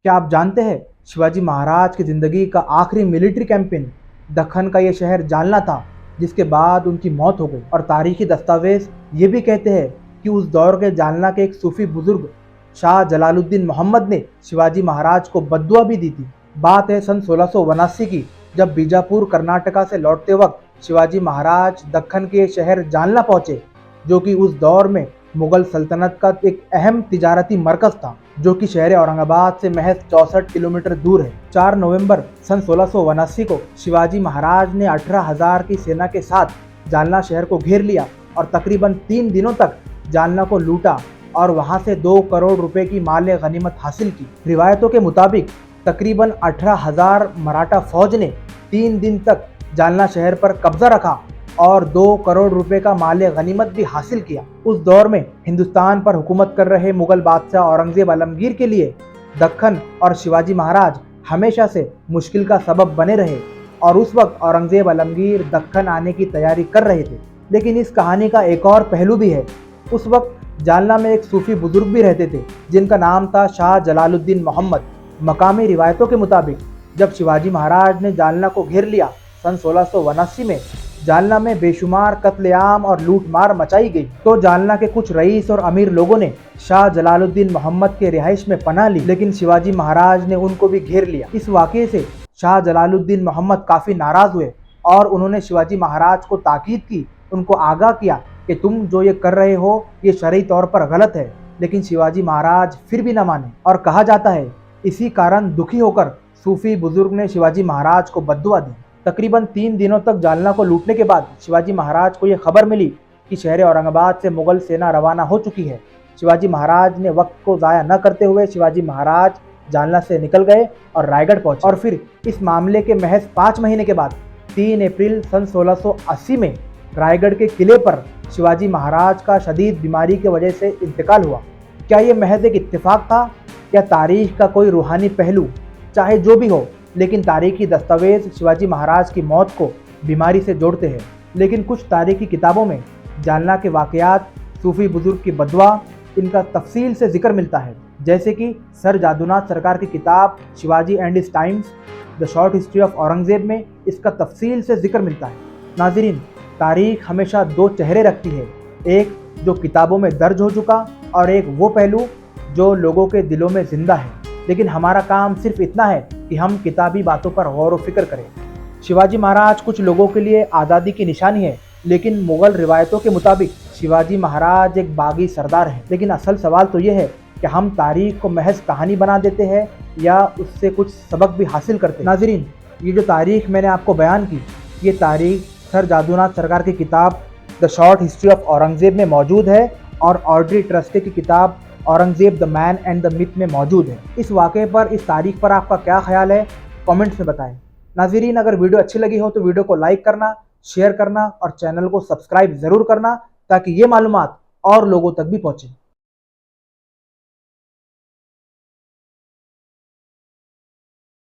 क्या आप जानते हैं शिवाजी महाराज की ज़िंदगी का आखिरी मिलिट्री कैंपेन दक्खन का ये शहर जालना था, जिसके बाद उनकी मौत हो गई। और तारीखी दस्तावेज ये भी कहते हैं कि उस दौर के जालना के एक सूफी बुजुर्ग शाह जलालुद्दीन मोहम्मद ने शिवाजी महाराज को बद्दुआ भी दी थी। बात है सन 1679 की, जब बीजापुर कर्नाटका से लौटते वक्त शिवाजी महाराज दक्खन के शहर जालना पहुंचे, जो कि उस दौर में मुगल सल्तनत का एक अहम तिजारती मरकज था, जो कि शहर औरंगाबाद से महज 64 किलोमीटर दूर है। 4 नवंबर सन 1679 को शिवाजी महाराज ने 18,000 की सेना के साथ जालना शहर को घेर लिया और तकरीबन 3 दिनों तक जालना को लूटा और वहां से 2 करोड़ रुपए की माल गनीमत हासिल की। रिवायतों के मुताबिक तकरीबन 18,000 मराठा फौज ने 3 दिन तक जालना शहर पर कब्जा रखा और 2 करोड़ रुपए का माल गनीमत भी हासिल किया। उस दौर में हिंदुस्तान पर हुकूमत कर रहे मुगल बादशाह औरंगजेब आलमगीर के लिए दक्खन और शिवाजी महाराज हमेशा से मुश्किल का सबब बने रहे और उस वक्त औरंगजेब आलमगीर दक्खन आने की तैयारी कर रहे थे। लेकिन इस कहानी का एक और पहलू भी है। उस वक्त जालना में एक सूफी बुजुर्ग भी रहते थे, जिनका नाम था शाह जलालुद्दीन मोहम्मद। मकामी रिवायतों के मुताबिक जब शिवाजी महाराज ने जालना को घेर लिया सन 1679 में, जालना में बेशुमार कत्लेआम और लूटमार मचाई गई, तो जालना के कुछ रईस और अमीर लोगों ने शाह जलालुद्दीन मोहम्मद के रिहाइश में पनाह ली, लेकिन शिवाजी महाराज ने उनको भी घेर लिया। इस वाक़ये से शाह जलालुद्दीन मोहम्मद काफ़ी नाराज़ हुए और उन्होंने शिवाजी महाराज को ताकीद की, उनको आगाह किया कि तुम जो ये कर रहे हो ये शरई तौर पर गलत है। लेकिन शिवाजी महाराज फिर भी न माने और कहा जाता है इसी कारण दुखी होकर सूफी बुजुर्ग ने शिवाजी महाराज को बद्दुआ दी। तकरीबन 3 दिनों तक जालना को लूटने के बाद शिवाजी महाराज को यह खबर मिली कि शहर औरंगाबाद से मुगल सेना रवाना हो चुकी है। शिवाजी महाराज ने वक्त को ज़ाया न करते हुए शिवाजी महाराज जालना से निकल गए और रायगढ़ पहुंचे। और फिर इस मामले के महज 5 महीने के बाद 3 अप्रैल सन 1680 में रायगढ़ के किले पर शिवाजी महाराज का शदीद बीमारी की वजह से इंतकाल हुआ। क्या ये महज एक इत्तेफाक था या तारीख का कोई रूहानी पहलू? चाहे जो भी हो, लेकिन तारीखी दस्तावेज शिवाजी महाराज की मौत को बीमारी से जोड़ते हैं। लेकिन कुछ तारीखी किताबों में जालना के वाक़यात, सूफी बुजुर्ग की बद्दुआ, इनका तफसील से जिक्र मिलता है। जैसे कि सर जादूनाथ सरकार की किताब Shivaji and his times, the short history of Aurangzeb में इसका तफसील से जिक्र मिलता है। नाज़रीन, तारीख हमेशा 2 चेहरे रखती है, एक जो किताबों में दर्ज हो चुका और एक वो पहलू जो लोगों के दिलों में जिंदा है। लेकिन हमारा काम सिर्फ इतना है कि हम किताबी बातों पर गौर व फिक्र करें। शिवाजी महाराज कुछ लोगों के लिए आज़ादी की निशानी है, लेकिन मुग़ल रिवायतों के मुताबिक शिवाजी महाराज एक बागी सरदार हैं। लेकिन असल सवाल तो ये है कि हम तारीख को महज कहानी बना देते हैं या उससे कुछ सबक भी हासिल करते हैं। नाज़रीन, ये जो तारीख मैंने आपको बयान की, ये तारीख सर जादूनाथ सरकार की किताब the short history of Aurangzeb में मौजूद है और ऑड्री ट्रस्टे की किताब Aurangzeb the man and the myth में मौजूद है। इस वाक़े पर, इस तारीख पर आपका क्या ख्याल है, कमेंट्स में बताएं। नाज़रीन, अगर वीडियो अच्छी लगी हो तो वीडियो को लाइक करना, शेयर करना और चैनल को सब्सक्राइब ज़रूर करना, ताकि ये मालूमात और लोगों तक भी पहुँचे।